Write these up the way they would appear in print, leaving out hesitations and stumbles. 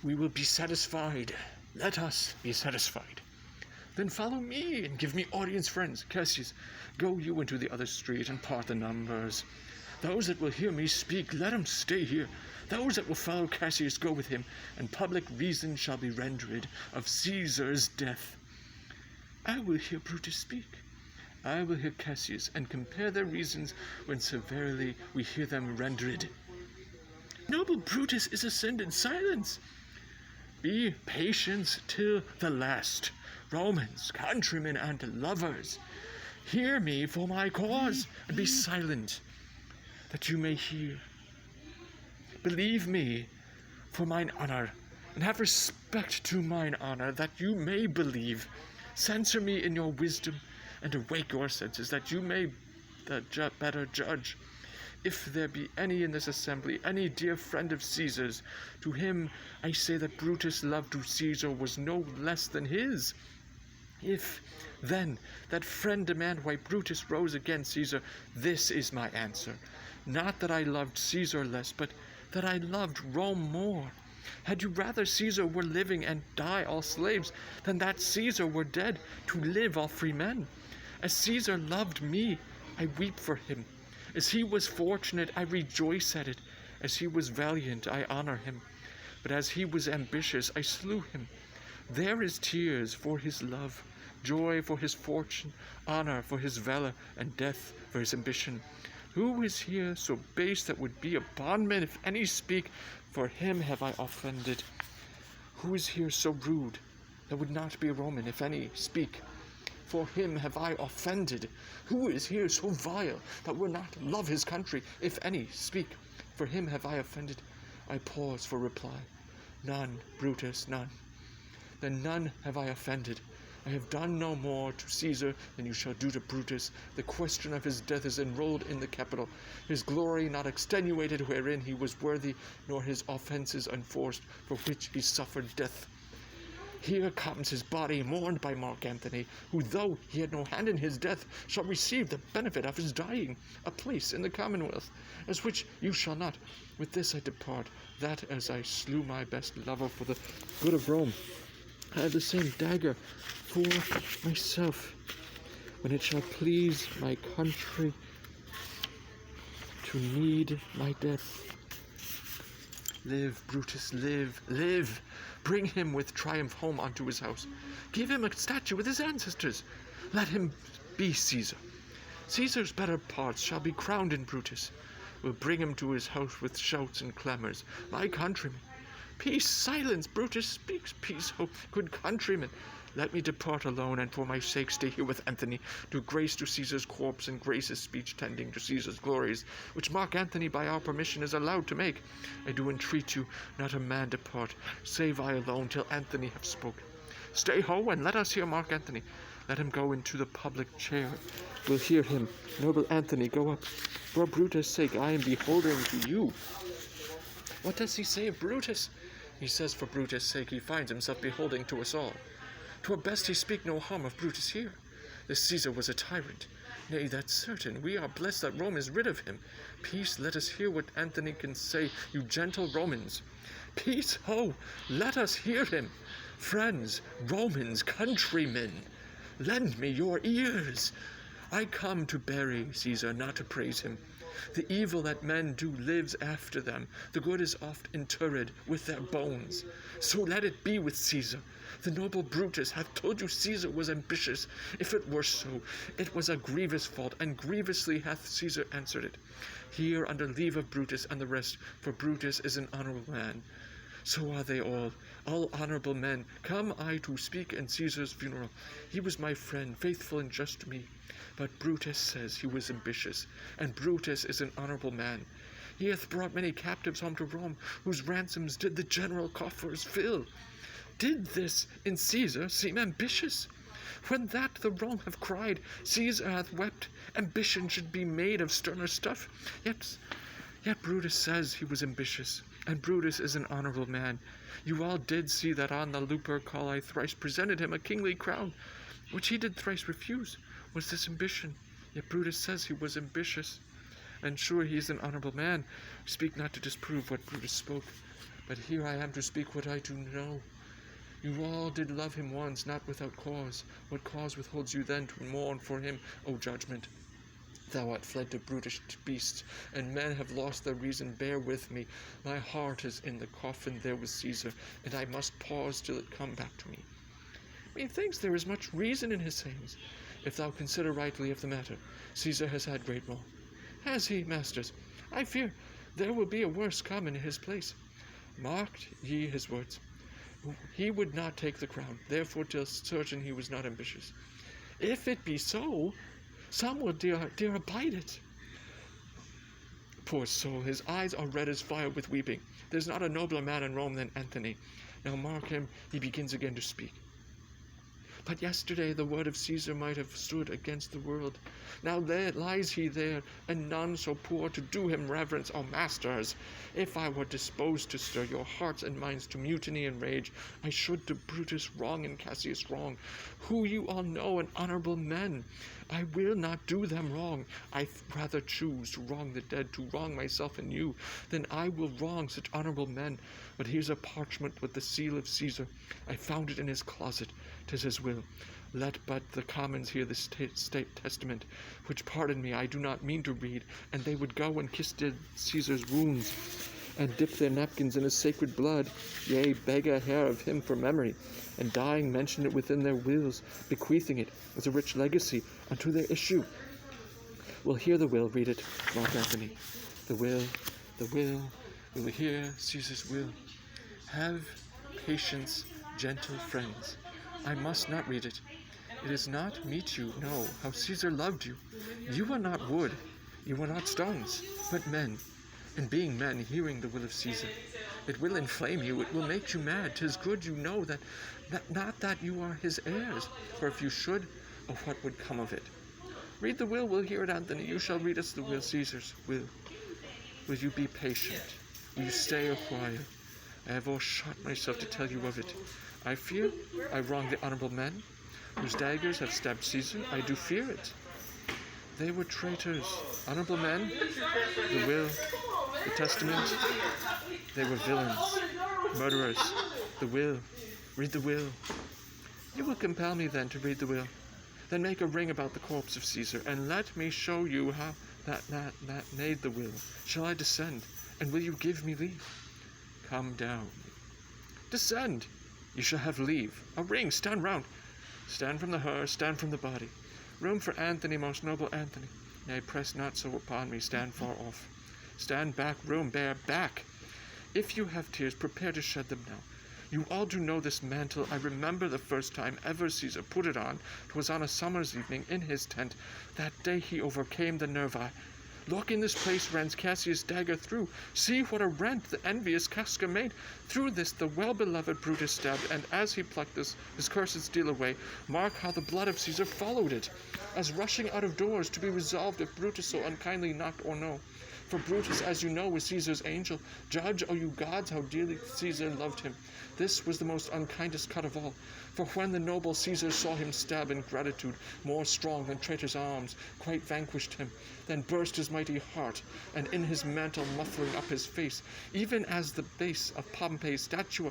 We will be satisfied. Let us be satisfied. Then follow me and give me audience, friends. Cassius, go you into the other street and part the numbers. Those that will hear me speak, let them stay here. Those that will follow Cassius, go with him, and public reason shall be rendered of Caesar's death. I will hear Brutus speak. I will hear Cassius, and compare their reasons when severely we hear them rendered. Noble Brutus is ascended. Silence. Be patient till the last. Romans, countrymen, and lovers, hear me for my cause, and be silent, that you may hear. Believe me for mine honor, and have respect to mine honor, that you may believe. Censor me in your wisdom, and awake your senses, that you may the better judge. If there be any in this assembly, any dear friend of Caesar's, to him I say that Brutus' love to Caesar was no less than his. If, then, that friend demand why Brutus rose against Caesar, this is my answer. Not that I loved Caesar less, but that I loved Rome more. Had you rather Caesar were living and die all slaves, than that Caesar were dead to live all free men? As Caesar loved me, I weep for him. As he was fortunate, I rejoice at it. As he was valiant, I honor him. But as he was ambitious, I slew him. There is tears for his love, joy for his fortune, honor for his valor, and death for his ambition. Who is here so base that would be a bondman if any speak? For him have I offended. Who is here so rude that would not be a Roman if any speak? For him have I offended. Who is here so vile that would not love his country if any speak? For him have I offended. I pause for reply. None, Brutus, none. Then none have I offended. I have done no more to Caesar than you shall do to Brutus. The question of his death is enrolled in the Capitol. His glory not extenuated wherein he was worthy, nor his offences enforced, for which he suffered death. Here comes his body, mourned by Mark Antony, who, though he had no hand in his death, shall receive the benefit of his dying, a place in the commonwealth, as which you shall not. With this I depart, that as I slew my best lover for the good of Rome, I have the same dagger for myself, when it shall please my country to need my death. Live, Brutus, live, live! Bring him with triumph home unto his house. Give him a statue with his ancestors. Let him be Caesar. Caesar's better parts shall be crowned in Brutus. We'll bring him to his house with shouts and clamors. My countrymen, peace, silence, Brutus speaks peace, oh good countrymen. Let me depart alone, and for my sake stay here with Antony, do grace to Caesar's corpse, and grace his speech tending to Caesar's glories, which Mark Antony by our permission is allowed to make. I do entreat you, not a man depart, save I alone, till Antony have spoken. Stay ho, and let us hear Mark Antony. Let him go into the public chair. We'll hear him. Noble Antony, go up. For Brutus' sake, I am beholding to you. What does he say of Brutus? He says for Brutus' sake he finds himself beholding to us all. 'Twere best he speak no harm of Brutus here. This Caesar was a tyrant. Nay, that's certain. We are blessed that Rome is rid of him. Peace, let us hear what Antony can say, you gentle Romans. Peace, ho! Let us hear him. Friends, Romans, countrymen, lend me your ears. I come to bury Caesar, not to praise him. The evil that men do lives after them. The good is oft interred with their bones. So let it be with Caesar. The noble Brutus hath told you Caesar was ambitious. If it were so, it was a grievous fault, and grievously hath Caesar answered it. Here under leave of Brutus and the rest, for Brutus is an honourable man. So are they all honourable men. Come I to speak in Caesar's funeral. He was my friend, faithful and just to me. But Brutus says he was ambitious, and Brutus is an honourable man. He hath brought many captives home to Rome, whose ransoms did the general coffers fill. Did this in Caesar seem ambitious? When that the Rome have cried, Caesar hath wept, ambition should be made of sterner stuff. Yet Brutus says he was ambitious, and Brutus is an honourable man. You all did see that on the Lupercal I thrice presented him a kingly crown, which he did thrice refuse. Was this ambition? Yet Brutus says he was ambitious, and sure he is an honourable man. Speak not to disprove what Brutus spoke. But here I am to speak what I do know. You all did love him once, not without cause. What cause withholds you then to mourn for him, O judgment? Thou art fled to brutish beasts, and men have lost their reason. Bear with me. My heart is in the coffin there with Caesar, and I must pause till it come back to me. Methinks there is much reason in his sayings, if thou consider rightly of the matter. Caesar has had great wrong. Has he, masters? I fear there will be a worse come in his place. Marked ye his words. He would not take the crown, therefore 'tis certain he was not ambitious. If it be so, some will dare abide it. Poor soul, his eyes are red as fire with weeping. There's not a nobler man in Rome than Antony. Now mark him, he begins again to speak. But yesterday the word of Caesar might have stood against the world. Now there lies he there, and none so poor to do him reverence. O masters, if I were disposed to stir your hearts and minds to mutiny and rage, I should to Brutus wrong and Cassius wrong, who you all know and honorable men. I will not do them wrong. I rather choose to wrong the dead, to wrong myself and you, than I will wrong such honorable men. But here's a parchment with the seal of Caesar. I found it in his closet. 'Tis his will. Let but the commons hear the state testament, which, pardon me, I do not mean to read, and they would go and kiss dead Caesar's wounds, and dip their napkins in his sacred blood, yea, beg a hair of him for memory, and dying mention it within their wills, bequeathing it as a rich legacy unto their issue. We'll hear the will, read it, Mark Antony. The will, we'll hear Caesar's will. Have patience, gentle friends. I must not read it. It is not meet you know how Caesar loved you. You are not wood, you are not stones, but men. And being men, hearing the will of Caesar, it will inflame you, it will make you mad. 'Tis good you know that not that you are his heirs, for if you should, oh, what would come of it? Read the will, we'll hear it, Antony. You shall read us the will, Caesar's will. Will you be patient? Will you stay a while? I have o'ershot myself to tell you of it. I fear I wrong the honorable men, whose daggers have stabbed Caesar. I do fear it. They were traitors, honorable men. The will, the testament, they were villains, murderers. The will, read the will. You will compel me then to read the will. Then make a ring about the corpse of Caesar, and let me show you how that made the will. Shall I descend, and will you give me leave? Come down. Descend. You shall have leave. A ring, stand round. Stand from the hearse, stand from the body. Room for Antony, most noble Antony. Nay, press not so upon me, stand far off. Stand back, room, bear back. If you have tears, prepare to shed them now. You all do know this mantle. I remember the first time ever Caesar put it on. 'Twas on a summer's evening in his tent. That day he overcame the Nervi. Look, in this place rends Cassius' dagger through. See what a rent the envious Casca made. Through this the well-beloved Brutus stabbed, and as he plucked his cursed steel away, mark how the blood of Caesar followed it, as rushing out of doors, to be resolved if Brutus so unkindly knocked or no. For Brutus, as you know, was Caesar's angel. Judge, O you gods, how dearly Caesar loved him. This was the most unkindest cut of all. For when the noble Caesar saw him stab in gratitude, more strong than traitor's arms, quite vanquished him, then burst his mighty heart, and in his mantle muffling up his face, even as the base of Pompey's statue,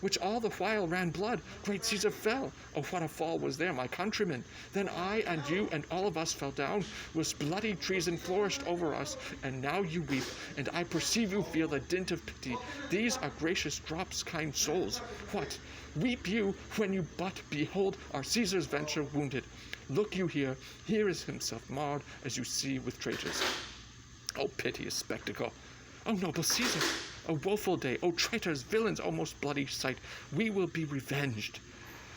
which all the while ran blood, great Caesar fell. Oh, what a fall was there, my countrymen! Then I and you and all of us fell down, whilst bloody treason flourished over us, and now you weep, and I perceive you feel the dint of pity. These are gracious drops, kind souls. What? Weep you when you but behold our Caesar's venture wounded? Look you here is himself marred, as you see, with traitors. Oh, piteous spectacle! O noble Caesar! O woeful day! O traitors, villains! O most bloody sight! We will be revenged.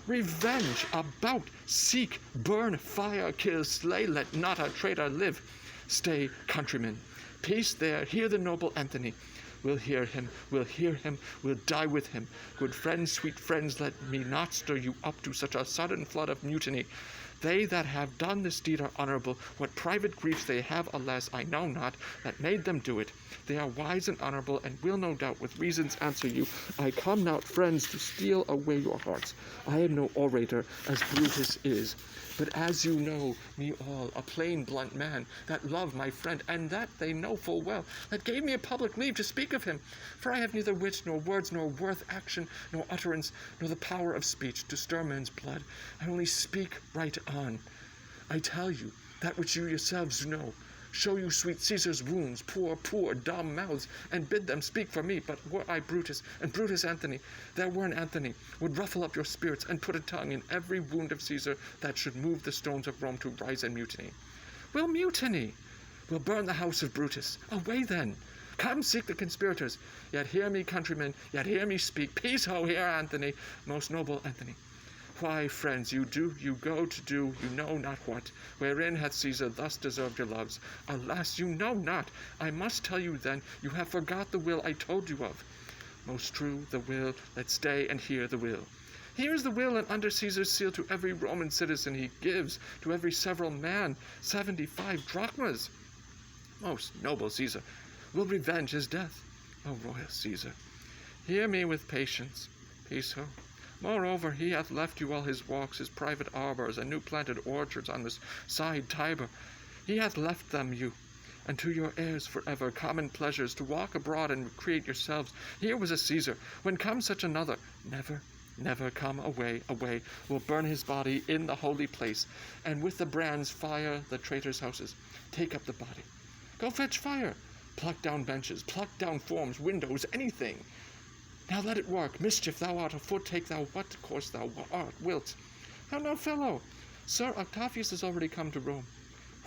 Revenge! About! Seek! Burn! Fire! Kill! Slay! Let not a traitor live! Stay, countrymen! Peace there! Hear the noble Antony! We'll hear him, we'll die with him. Good friends, sweet friends, let me not stir you up to such a sudden flood of mutiny. They that have done this deed are honorable. What private griefs they have, alas, I know not, that made them do it. They are wise and honorable, and will no doubt with reasons answer you. I come not, friends, to steal away your hearts. I am no orator, as Brutus is. But as you know me all, a plain blunt man, that love my friend, and that they know full well, that gave me a public leave to speak of him. For I have neither wit, nor words, nor worth, action, nor utterance, nor the power of speech to stir men's blood. I only speak right on. I tell you that which you yourselves know. Show you sweet Caesar's wounds, poor, dumb mouths, and bid them speak for me. But were I Brutus, and Brutus Antony, there were an Antony, would ruffle up your spirits, and put a tongue in every wound of Caesar that should move the stones of Rome to rise and mutiny. We'll mutiny! We'll burn the house of Brutus. Away then! Come seek the conspirators. Yet hear me, countrymen, yet hear me speak. Peace, ho, here, Antony, most noble Antony. Why, friends, you go to do, you know not what, wherein hath Caesar thus deserved your loves. Alas, you know not. I must tell you then, you have forgot the will I told you of. Most true, the will, let's stay and hear the will. Here is the will, and under Caesar's seal to every Roman citizen he gives, to every several man, 75 drachmas. Most noble Caesar, will revenge his death. O royal Caesar, hear me with patience. Peace, ho. Moreover, he hath left you all his walks, his private arbours, and new planted orchards on this side Tiber. He hath left them you, and to your heirs forever, common pleasures, to walk abroad and recreate yourselves. Here was a Caesar, when comes such another, never come away, will burn his body in the holy place, and with the brands fire the traitors' houses. Take up the body. Go fetch fire. Pluck down benches, pluck down forms, windows, anything. Now let it work. Mischief, thou art afoot, take thou what course thou wilt. How now, fellow? Sir Octavius is already come to Rome.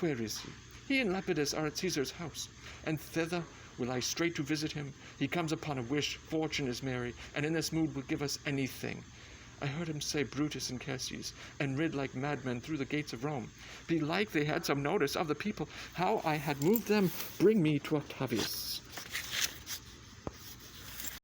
Where is he? He and Lepidus are at Caesar's house, and thither will I straight to visit him. He comes upon a wish, fortune is merry, and in this mood will give us anything. I heard him say Brutus and Cassius, and rid like madmen through the gates of Rome. Belike they had some notice of the people, how I had moved them, bring me to Octavius.